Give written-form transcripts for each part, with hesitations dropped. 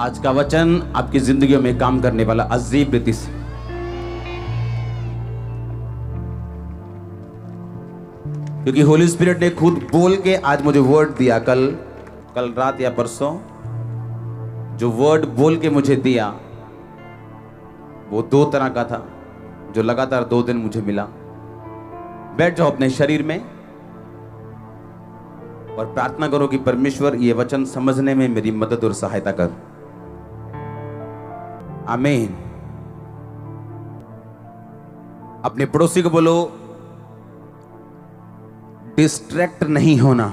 आज का वचन आपकी जिंदगियों में काम करने वाला अजीब रीति से। क्योंकि होली स्पिरिट ने खुद बोल के आज मुझे वर्ड दिया, कल रात या परसों जो वर्ड बोल के मुझे दिया वो 2 तरह का था, जो लगातार 2 दिन मुझे मिला। बैठ जाओ अपने शरीर में और प्रार्थना करो कि परमेश्वर ये वचन समझने में मेरी मदद और सहायता कर। आमीन। अपने पड़ोसी को बोलो, डिस्ट्रैक्ट नहीं होना,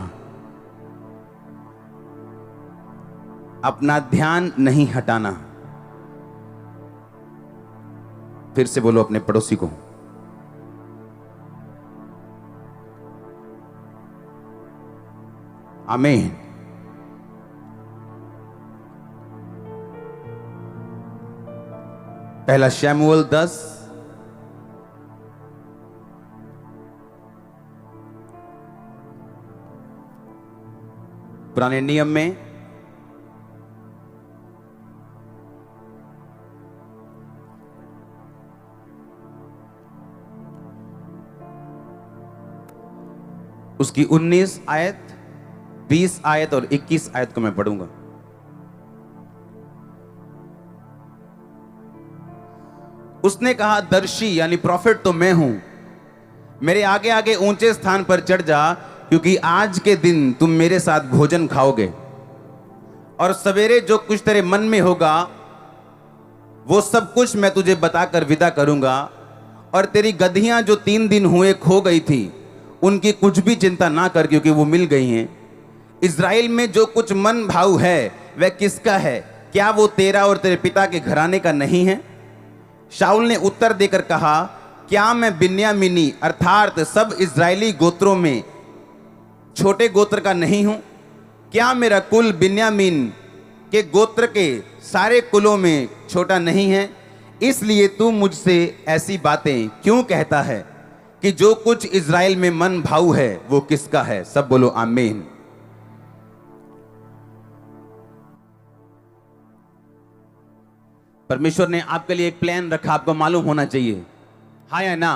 अपना ध्यान नहीं हटाना। फिर से बोलो अपने पड़ोसी को। आमीन। पहला शमूएल 10 पुराने नियम में उसकी 19 आयत, 20 आयत और 21 आयत को मैं पढ़ूंगा। उसने कहा, दर्शी यानी प्रॉफिट तो मैं हूं, मेरे आगे आगे ऊंचे स्थान पर चढ़ जा, क्योंकि आज के दिन तुम मेरे साथ भोजन खाओगे और सवेरे जो कुछ तेरे मन में होगा वो सब कुछ मैं तुझे बताकर विदा करूंगा। और तेरी गधियां जो 3 दिन हुए खो गई थी, उनकी कुछ भी चिंता ना कर, क्योंकि वो मिल गई हैं। इज़राइल में जो कुछ मन भाव है वह किसका है? क्या वो तेरा और तेरे पिता के घराने का नहीं है? शाऊल ने उत्तर देकर कहा, क्या मैं बिन्यामीनी अर्थात सब इज़राइली गोत्रों में छोटे गोत्र का नहीं हूं? क्या मेरा कुल बिन्यामीन के गोत्र के सारे कुलों में छोटा नहीं है? इसलिए तू मुझसे ऐसी बातें क्यों कहता है कि जो कुछ इज़राइल में मन भाऊ है वो किसका है? सब बोलो आमीन। परमेश्वर ने आपके लिए एक प्लान रखा, आपको मालूम होना चाहिए, हाँ या ना?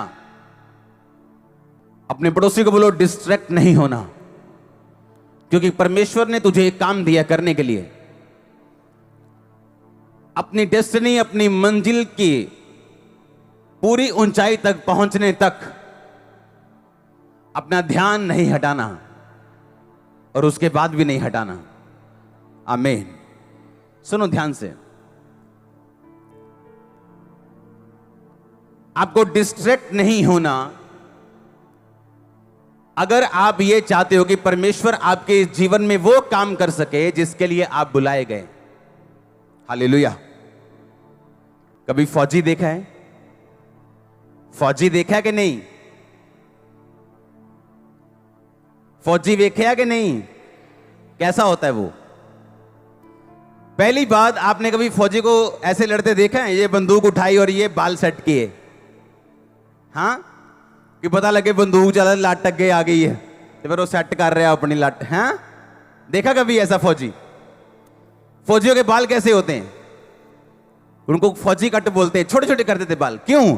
अपने पड़ोसी को बोलो, डिस्ट्रैक्ट नहीं होना, क्योंकि परमेश्वर ने तुझे एक काम दिया करने के लिए। अपनी डेस्टिनी, अपनी मंजिल की पूरी ऊंचाई तक पहुंचने तक अपना ध्यान नहीं हटाना और उसके बाद भी नहीं हटाना। आमीन। सुनो ध्यान से, आपको डिस्ट्रैक्ट नहीं होना अगर आप ये चाहते हो कि परमेश्वर आपके जीवन में वो काम कर सके जिसके लिए आप बुलाए गए। हालेलुया। कभी फौजी देखा है? फौजी देखा है कि नहीं? फौजी देखा है कि नहीं? कैसा होता है वो? पहली बात, आपने कभी फौजी को ऐसे लड़ते देखा है? ये बंदूक उठाई और ये बाल सेट किए, हाँ, कि पता लगे बंदूक चला, लाट टक गई आ गई है, तो फिर वो सेट कर रहा है अपनी लाट। हाँ, देखा कभी ऐसा फौजी? फौजियों के बाल कैसे होते हैं? उनको फौजी कट बोलते हैं, छोटे छोटे कर देते बाल। क्यों?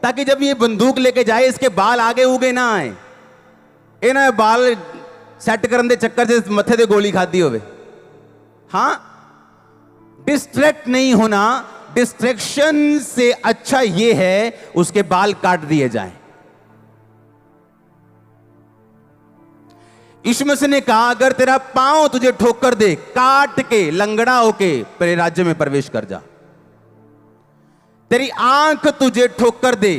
ताकि जब ये बंदूक लेके जाए इसके बाल आगे उगे ना आए, ये ना बाल सेट करने दे चक्कर से मथे दे गोली खाती होवे। हाँ, डिस्ट्रैक्ट नहीं होना। डिस्ट्रैक्शन से अच्छा यह है उसके बाल काट दिए जाएं। यीशु मसीह ने कहा, अगर तेरा पांव तुझे ठोकर दे, काट के लंगड़ा होके तेरे राज्य में प्रवेश कर जा। तेरी आंख तुझे ठोकर दे,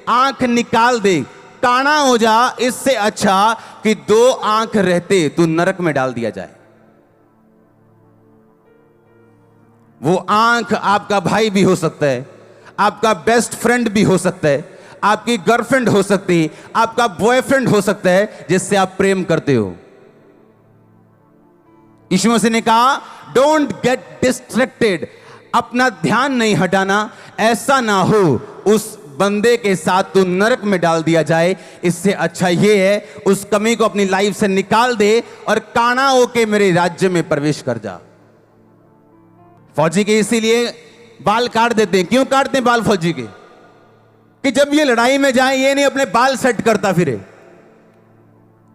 आंख निकाल दे, काना हो जा, इससे अच्छा कि 2 आंख रहते तू नरक में डाल दिया जाए। वो आंख आपका भाई भी हो सकता है, आपका बेस्ट फ्रेंड भी हो सकता है, आपकी गर्लफ्रेंड हो सकती है, आपका बॉयफ्रेंड हो सकता है जिससे आप प्रेम करते हो। यीशु मसीह ने कहा, डोंट गेट डिस्ट्रैक्टेड, अपना ध्यान नहीं हटाना, ऐसा ना हो उस बंदे के साथ तू नरक में डाल दिया जाए। इससे अच्छा ये है उस कमी को अपनी लाइफ से निकाल दे और काना होके मेरे राज्य में प्रवेश कर जा। फौजी के इसीलिए बाल काट देते हैं। क्यों काटते हैं बाल फौजी के? कि जब ये लड़ाई में जाए ये नहीं अपने बाल सेट करता फिरे,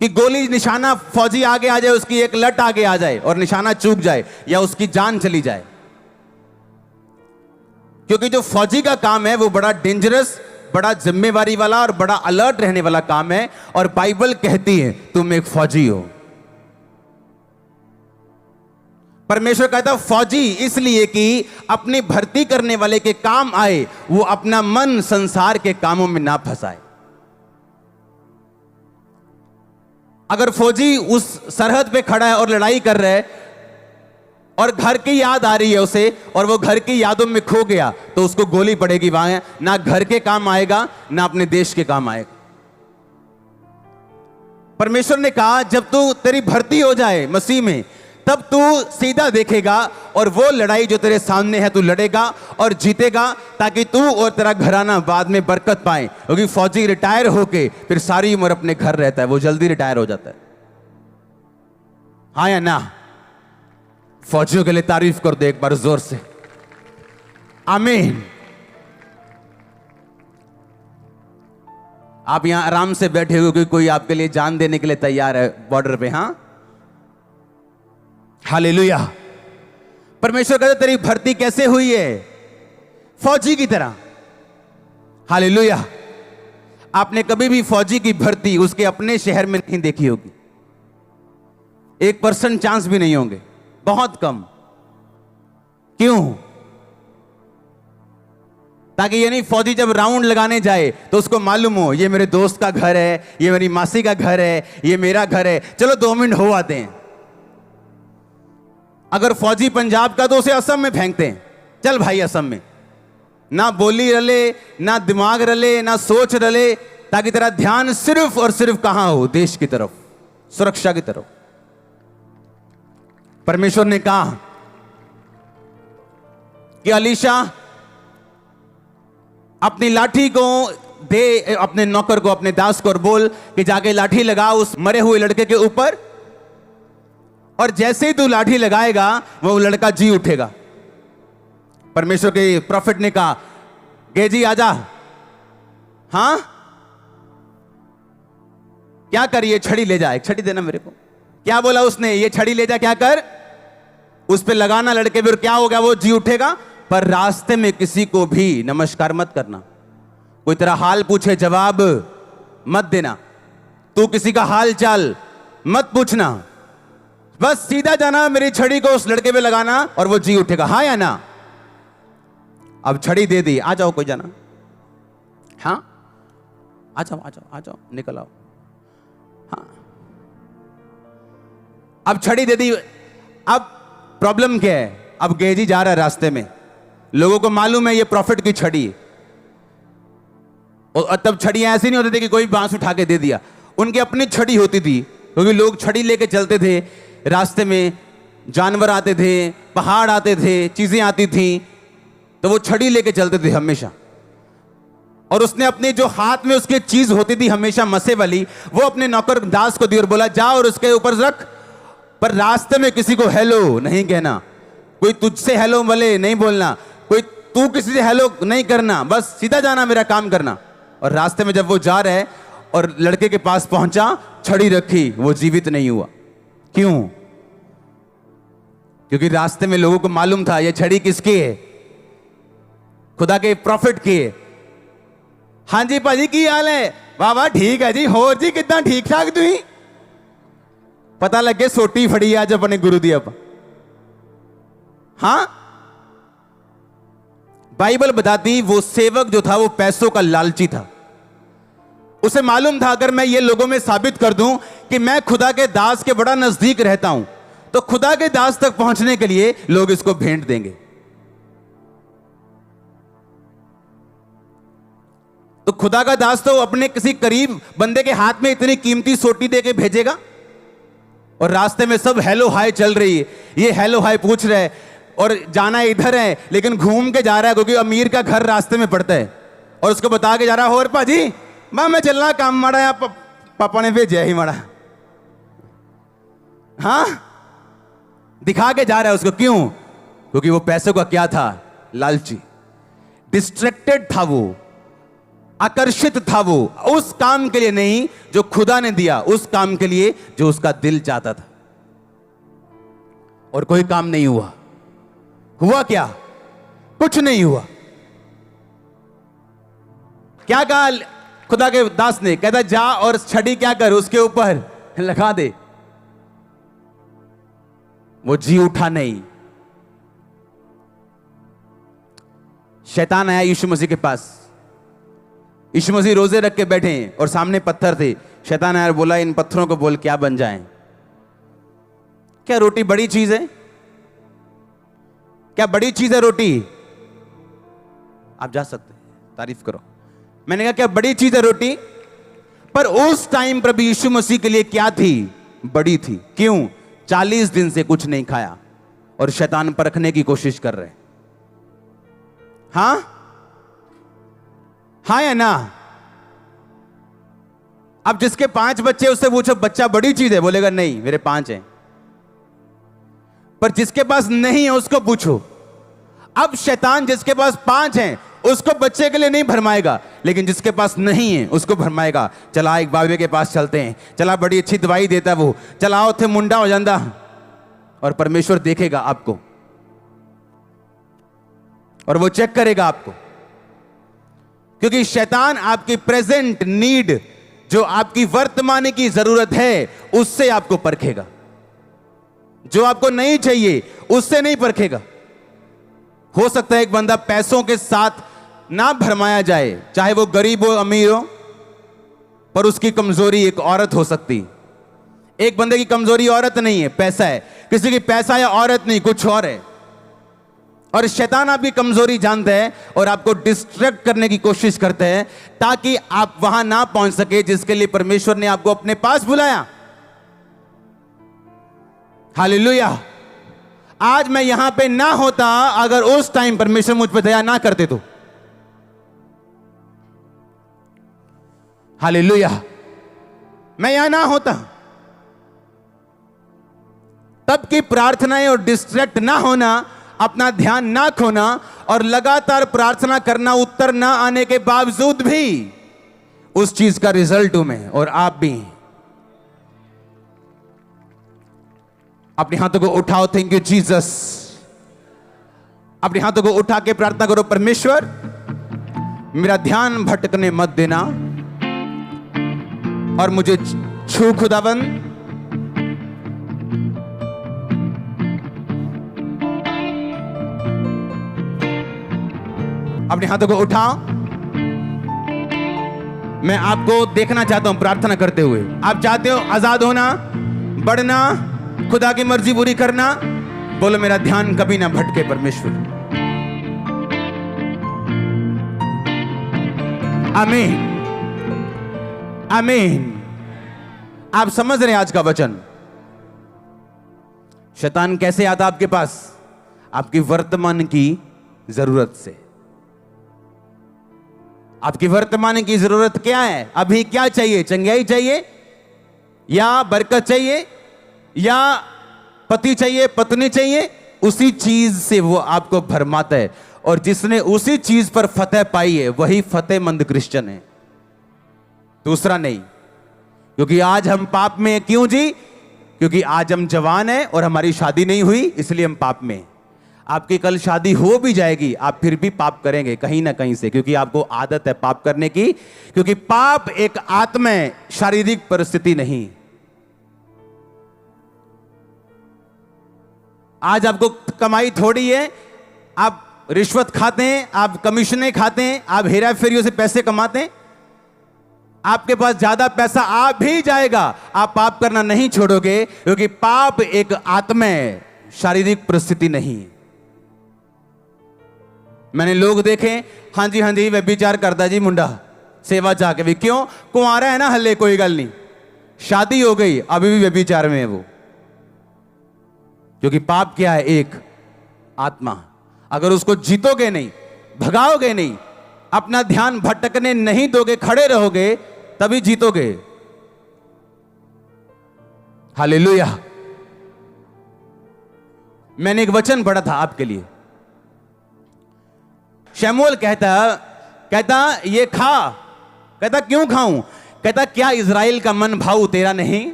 कि गोली निशाना फौजी आगे आ जाए, उसकी एक लट आगे आ जाए और निशाना चूक जाए या उसकी जान चली जाए। क्योंकि जो फौजी का काम है वो बड़ा डेंजरस, बड़ा जिम्मेवारी वाला और बड़ा अलर्ट रहने वाला काम है। और बाइबल कहती है तुम एक फौजी हो। परमेश्वर कहता फौजी इसलिए कि अपनी भर्ती करने वाले के काम आए, वो अपना मन संसार के कामों में ना फंसाए। अगर फौजी उस सरहद पे खड़ा है और लड़ाई कर रहा है और घर की याद आ रही है उसे और वो घर की यादों में खो गया, तो उसको गोली पड़ेगी, वहां ना घर के काम आएगा ना अपने देश के काम आएगा। परमेश्वर ने कहा जब तू तेरी भर्ती हो जाए मसीह में, तब तू सीधा देखेगा और वो लड़ाई जो तेरे सामने है तू लड़ेगा और जीतेगा, ताकि तू और तेरा घराना बाद में बरकत पाए। क्योंकि फौजी रिटायर होके फिर सारी उम्र अपने घर रहता है, वो जल्दी रिटायर हो जाता है। हाँ या ना? फौजियों के लिए तारीफ कर दो एक बार जोर से, आमीन। आप यहां आराम से बैठे हो कि कोई आपके लिए जान देने के लिए तैयार है बॉर्डर पे। हाँ, हालेलुया। परमेश्वर कहते तेरी भर्ती कैसे हुई है? फौजी की तरह। हालेलुया। आपने कभी भी फौजी की भर्ती उसके अपने शहर में नहीं देखी होगी, 1% चांस भी नहीं होंगे, बहुत कम। क्यों? ताकि यानी फौजी जब राउंड लगाने जाए तो उसको मालूम हो ये मेरे दोस्त का घर है, ये मेरी मासी का घर है, ये मेरा घर है, चलो 2 मिनट हो आते हैं। अगर फौजी पंजाब का तो उसे असम में फेंकते हैं, चल भाई असम में। ना बोली रले, ना दिमाग रले, ना सोच रले, ताकि तेरा ध्यान सिर्फ और सिर्फ कहां हो? देश की तरफ, सुरक्षा की तरफ। परमेश्वर ने कहा कि अलीशा अपनी लाठी को दे अपने नौकर को, अपने दास को, और बोल कि जाके लाठी लगा उस मरे हुए लड़के के ऊपर, और जैसे ही तू लाठी लगाएगा वो लड़का जी उठेगा। परमेश्वर के प्रॉफिट ने कहा गेजी आजा। हां, क्या कर? ये छड़ी ले जा, एक छड़ी देना मेरे को। क्या बोला उसने? ये छड़ी ले जा, क्या कर? उस पे लगाना लड़के पे, और क्या होगा? वो जी उठेगा। पर रास्ते में किसी को भी नमस्कार मत करना, कोई तेरा हाल पूछे जवाब मत देना, तू किसी का हाल चाल मत पूछना, बस सीधा जाना, मेरी छड़ी को उस लड़के पे लगाना और वो जी उठेगा। हाँ या ना? अब छड़ी दे दी, आ जाओ कोई जाना। हाँ, आ जाओ आ जाओ आ जाओ, निकल आओ। हाँ, अब छड़ी दे दी। अब प्रॉब्लम क्या है? अब गेजी जा रहा है रास्ते में, लोगों को मालूम है ये प्रॉफिट की छड़ी है। और तब छड़ियां ऐसी नहीं होती थी कि कोई बांस उठा के दे दिया, उनकी अपनी छड़ी होती थी, क्योंकि लोग छड़ी लेके चलते थे। रास्ते में जानवर आते थे, पहाड़ आते थे, चीजें आती थी, तो वो छड़ी लेके चलते थे हमेशा। और उसने अपने जो हाथ में उसकी चीज होती थी हमेशा मसे वाली, वो अपने नौकर दास को दी और बोला जा और उसके ऊपर रख। पर रास्ते में किसी को हेलो नहीं कहना, कोई तुझसे हेलो वाले नहीं बोलना, कोई तू किसी से हेलो नहीं करना, बस सीधा जाना, मेरा काम करना। और रास्ते में जब वो जा रहा है और लड़के के पास पहुंचा, छड़ी रखी, वो जीवित नहीं हुआ। क्यों? क्योंकि रास्ते में लोगों को मालूम था ये छड़ी किसकी है? खुदा के प्रॉफिट की है। हाँ जी भाजी की हाल है? वाह वाह ठीक है जी, होर जी कितना ठीक ठाक तुम? पता लगे सोटी फड़ी आज अपने गुरु दी। अब हाँ, बाइबल बताती वो सेवक जो था वो पैसों का लालची था। उसे मालूम था अगर मैं ये लोगों में साबित कर दूं कि मैं खुदा के दास के बड़ा नजदीक रहता हूं, तो खुदा के दास तक पहुंचने के लिए लोग इसको भेंट देंगे। तो खुदा का दास तो अपने किसी करीब बंदे के हाथ में इतनी कीमती सोटी देके भेजेगा? और रास्ते में सब हेलो हाय चल रही है, ये हेलो हाय पूछ रहे और जाना इधर है, लेकिन घूम के जा रहा है क्योंकि अमीर का घर रास्ते में पड़ता है, और उसको बता के जा रहा है और पाजी मैं चलना काम माड़ा या पापा ने भेजा ही माड़ा। हाँ, दिखा के जा रहा है उसको। क्यों? क्योंकि वो पैसों का क्या था? लालची। डिस्ट्रैक्टेड था वो, आकर्षित था वो उस काम के लिए नहीं जो खुदा ने दिया, उस काम के लिए जो उसका दिल चाहता था। और कोई काम नहीं हुआ। हुआ क्या? कुछ नहीं हुआ। क्या कहा खुदा के दास ने? कहता जा और छड़ी क्या कर, उसके ऊपर लगा दे। वो जी उठा नहीं। शैतान आया यीशु मसीह के पास। यीशु मसीह रोजे रख के बैठे हैं और सामने पत्थर थे। शैतान आया और बोला इन पत्थरों को बोल क्या बन जाएं। क्या रोटी बड़ी चीज है? क्या बड़ी चीज है रोटी? आप जा सकते हैं, तारीफ करो। मैंने कहा क्या बड़ी चीज है रोटी? पर उस टाइम प्रभु यीशु मसीह के लिए क्या थी? बड़ी थी। क्यों? 40 दिन से कुछ नहीं खाया और शैतान परखने की कोशिश कर रहे। हां हां या ना? अब जिसके 5 बच्चे उससे पूछो बच्चा बड़ी चीज है, बोलेगा नहीं मेरे 5 हैं। पर जिसके पास नहीं है उसको पूछो। अब शैतान जिसके पास 5 हैं उसको बच्चे के लिए नहीं भरमाएगा, लेकिन जिसके पास नहीं है उसको भरमाएगा। चला एक बाबे के पास चलते हैं, चला बड़ी अच्छी दवाई देता वो, चलाओ थे मुंडा हो जाता। और परमेश्वर देखेगा आपको और वो चेक करेगा आपको, क्योंकि शैतान आपकी प्रेजेंट नीड, जो आपकी वर्तमान की जरूरत है, उससे आपको परखेगा। जो आपको नहीं चाहिए उससे नहीं परखेगा। हो सकता है एक बंदा पैसों के साथ ना भरमाया जाए, चाहे वो गरीब हो अमीर हो, पर उसकी कमजोरी एक औरत हो सकती। एक बंदे की कमजोरी औरत नहीं है, पैसा है। किसी की पैसा या औरत नहीं, कुछ और है। और शैतान आपकी कमजोरी जानता है और आपको डिस्ट्रैक्ट करने की कोशिश करता है ताकि आप वहां ना पहुंच सके जिसके लिए परमेश्वर ने आपको अपने पास बुलाया। हालेलुया। आज मैं यहां पे ना होता अगर उस टाइम परमेश्वर मुझ पर दया ना करते तो। हालेलुया। मैं यहां ना होता। तब की प्रार्थनाएं और डिस्ट्रैक्ट ना होना, अपना ध्यान ना खोना और लगातार प्रार्थना करना, उत्तर ना आने के बावजूद भी उस चीज का रिजल्ट हूं मैं और आप भी। अपने हाथों को उठाओ, थैंक यू जीसस। अपने हाथों को उठा के प्रार्थना करो, परमेश्वर मेरा ध्यान भटकने मत देना और मुझे छू खुदाबंद। अपने हाथों को उठाओ। मैं आपको देखना चाहता हूं प्रार्थना करते हुए। आप चाहते हो आजाद होना, बढ़ना, खुदा की मर्जी पूरी करना? बोलो मेरा ध्यान कभी ना भटके परमेश्वर। आमीन आमीन। आप समझ रहे हैं आज का वचन? शैतान कैसे आता आपके पास? आपकी वर्तमान की जरूरत से। आपकी वर्तमान की जरूरत क्या है? अभी क्या चाहिए? चंगाई चाहिए या बरकत चाहिए या पति चाहिए, पत्नी चाहिए? उसी चीज से वो आपको भरमाता है और जिसने उसी चीज पर फतेह पाई है वही फतेहमंद क्रिश्चियन है, दूसरा नहीं। क्योंकि आज हम पाप में हैं। क्यों जी? क्योंकि आज हम जवान हैं और हमारी शादी नहीं हुई, इसलिए हम पाप में हैं। आपकी कल शादी हो भी जाएगी, आप फिर भी पाप करेंगे कहीं ना कहीं से, क्योंकि आपको आदत है पाप करने की। क्योंकि पाप एक आत्मा है, शारीरिक परिस्थिति नहीं। आज आपको कमाई थोड़ी है, आप रिश्वत खाते हैं, आप कमीशनें खाते हैं, आप हेरा फेरियों से पैसे कमाते हैं। आपके पास ज्यादा पैसा आ भी जाएगा, आप पाप करना नहीं छोड़ोगे, क्योंकि पाप एक आत्मा है, शारीरिक परिस्थिति नहीं। मैंने लोग देखे, हाँ जी व्यभिचार करता जी मुंडा, सेवा चाह के भी। क्यों? कुंवारा है ना हल्ले, कोई गल नहीं, शादी हो गई अभी भी व्यभिचार में है वो। क्योंकि पाप क्या है? एक आत्मा। अगर उसको जीतोगे नहीं, भगाओगे नहीं, अपना ध्यान भटकने नहीं दोगे, खड़े रहोगे, तभी जीतोगे। हालेलुया। मैंने एक वचन पढ़ा था आपके लिए। शमूएल कहता ये खा। कहता क्यों खाऊं? कहता क्या इज़राइल का मन भाव तेरा नहीं?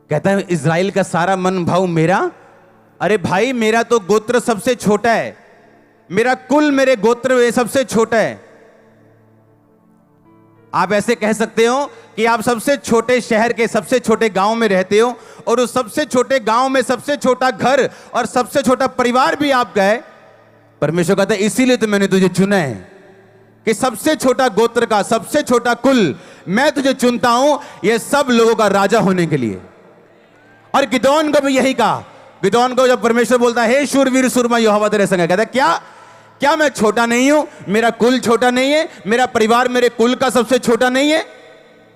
कहता है इज़राइल का सारा मन भाव मेरा। अरे भाई, मेरा तो गोत्र सबसे छोटा है, मेरा कुल मेरे गोत्र में सबसे छोटा है। आप ऐसे कह सकते हो कि आप सबसे छोटे शहर के सबसे छोटे गांव में रहते हो और उस सबसे छोटे गांव में सबसे छोटा घर और सबसे छोटा परिवार भी आपका है। परमेश्वर कहता है इसीलिए तो मैंने तुझे चुना है कि सबसे छोटा गोत्र का सबसे छोटा कुल मैं तुझे चुनता हूं, ये सब लोगों का राजा होने के लिए। और गिदोन को भी यही कहा। गिदोन को जब परमेश्वर बोलता है हे शूरवीर सूरमा यहोवा तेरे संग है, कहता है क्या मैं छोटा नहीं हूं? मेरा कुल छोटा नहीं है? मेरा परिवार मेरे कुल का सबसे छोटा नहीं है?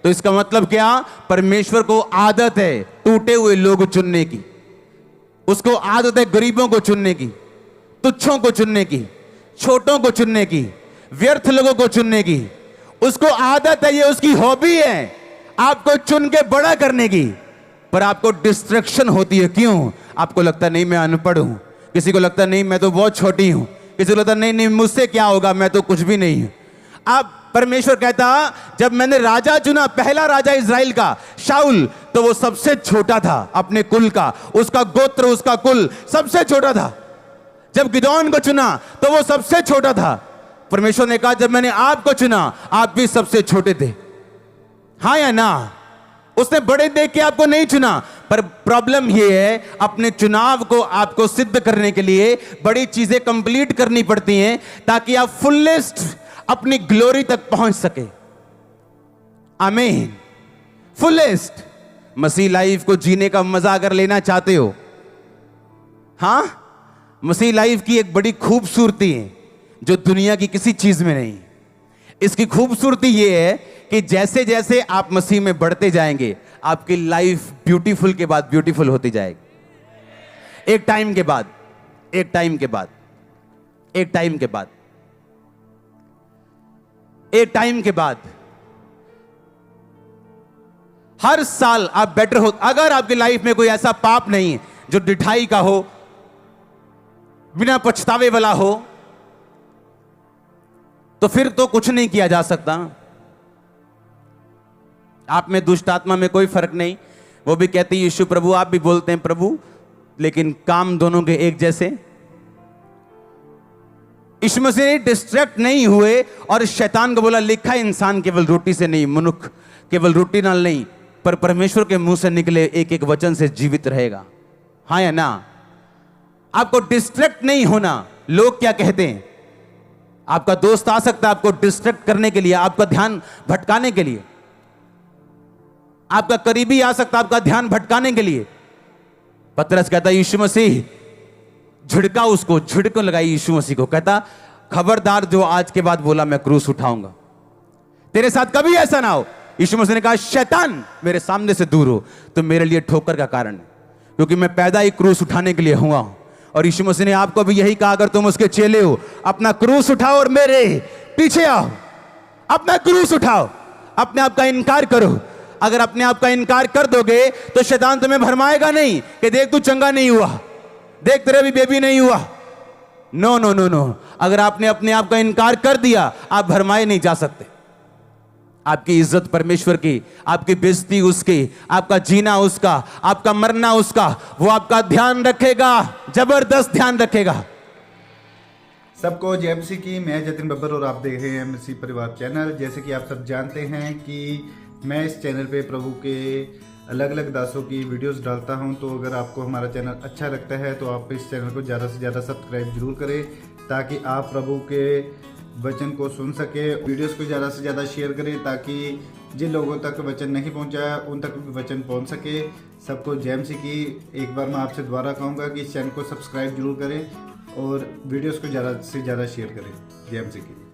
तो इसका मतलब क्या? परमेश्वर को आदत है टूटे हुए लोग चुनने की, उसको आदत है गरीबों को चुनने की, तुच्छों को चुनने की, छोटों को चुनने की, व्यर्थ लोगों को चुनने की। उसको आदत है, ये उसकी हॉबी है आपको चुन के बड़ा करने की। पर आपको डिस्ट्रैक्शन होती है। क्यों? आपको लगता है नहीं मैं अनपढ़ हूं, किसी को लगता है नहीं मैं तो बहुत छोटी हूं, किसी को लगता है नहीं मुझसे क्या होगा, मैं तो कुछ भी नहीं हूं। आप परमेश्वर कहता जब मैंने राजा चुना, पहला राजा इज़राइल का शाऊल, तो वो सबसे छोटा था अपने कुल का, उसका गोत्र उसका कुल सबसे छोटा था। जब गिदोन को चुना तो वो सबसे छोटा था। परमेश्वर ने कहा जब मैंने आपको चुना आप भी सबसे छोटे थे। हाँ या ना? उसने बड़े देख के आपको नहीं चुना। पर प्रॉब्लम यह है अपने चुनाव को आपको सिद्ध करने के लिए बड़ी चीजें कंप्लीट करनी पड़ती हैं ताकि आप फुलेस्ट अपनी ग्लोरी तक पहुंच सके। आमीन। फुलेस्ट मसीह लाइफ को जीने का मजा अगर लेना चाहते हो, हां, मसीह लाइफ की एक बड़ी खूबसूरती है जो दुनिया की किसी चीज में नहीं। इसकी खूबसूरती यह है कि जैसे जैसे आप मसीह में बढ़ते जाएंगे आपकी लाइफ ब्यूटीफुल के बाद ब्यूटीफुल होती जाएगी। एक टाइम के बाद एक टाइम के बाद एक टाइम के बाद एक टाइम के बाद हर साल आप बेटर हो। अगर आपकी लाइफ में कोई ऐसा पाप नहीं है जो डिठाई का हो, बिना पछतावे वाला हो, तो फिर तो कुछ नहीं किया जा सकता। आप में दुष्ट आत्मा में कोई फर्क नहीं। वो भी कहते हैं यीशु प्रभु, आप भी बोलते हैं प्रभु, लेकिन काम दोनों के एक जैसे। यीशु मसीह डिस्ट्रैक्ट नहीं हुए और शैतान को बोला लिखा है इंसान केवल रोटी से नहीं, मनुष्य केवल रोटी नाल नहीं पर परमेश्वर के मुंह से निकले एक एक वचन से जीवित रहेगा। हाँ या ना? आपको डिस्ट्रैक्ट नहीं होना। लोग क्या कहते हैं? आपका दोस्त आ सकता है आपको डिस्ट्रैक्ट करने के लिए, आपका ध्यान भटकाने के लिए। आपका करीबी आ सकता है आपका ध्यान भटकाने के लिए। पतरस कहता यीशु मसीह, झिड़का उसको, झिड़को लगाई यीशु मसीह को, कहता खबरदार जो आज के बाद बोला मैं क्रूस उठाऊंगा, तेरे साथ कभी ऐसा ना हो। यीशु मसीह ने कहा शैतान मेरे सामने से दूर हो, तो मेरे लिए ठोकर का कारण है, क्योंकि मैं पैदा ही क्रूस उठाने के लिए हुआ हूं। और यीशु मसीह ने आपको भी यही कहा, अगर तुम उसके चेले हो अपना क्रूस उठाओ और मेरे पीछे आओ। अपना क्रूस उठाओ, अपने आप का इनकार करो। अगर अपने आप का इनकार कर दोगे तो शैतान तुम्हें भरमाएगा नहीं कि देख तू चंगा नहीं हुआ, देख तेरा भी बेबी नहीं हुआ। नो नो नो नो, अगर आपने अपने आप का इनकार कर दिया आप भरमाए नहीं जा सकते। आपकी इज्जत परमेश्वर की, आपकी बेइज्जती उसकी, आपका जीना उसका, आपका मरना उसका। वो आपका ध्यान रखेगा, जबरदस्त ध्यान रखेगा। सबको जय मसीह की। मैं जतिन बब्बर और आप देख रहे हैं मसीह परिवार चैनल। जैसे कि आप सब जानते हैं कि मैं इस चैनल पे प्रभु के अलग अलग दासों की वीडियोस डालता हूं, तो अगर आपको हमारा चैनल अच्छा लगता है तो आप इस चैनल को ज़्यादा से ज़्यादा सब्सक्राइब जरूर करें ताकि आप प्रभु के वचन को सुन सके। वीडियोस को ज़्यादा से ज़्यादा शेयर करें ताकि जिन लोगों तक वचन नहीं पहुंचा उन तक भी वचन पहुंच सके। सबको जय मसीह की। एक बार मैं आपसे दोबारा कहूँगा कि इस चैनल को सब्सक्राइब जरूर करें और वीडियोस को ज़्यादा से ज़्यादा शेयर करें। जय मसीह की।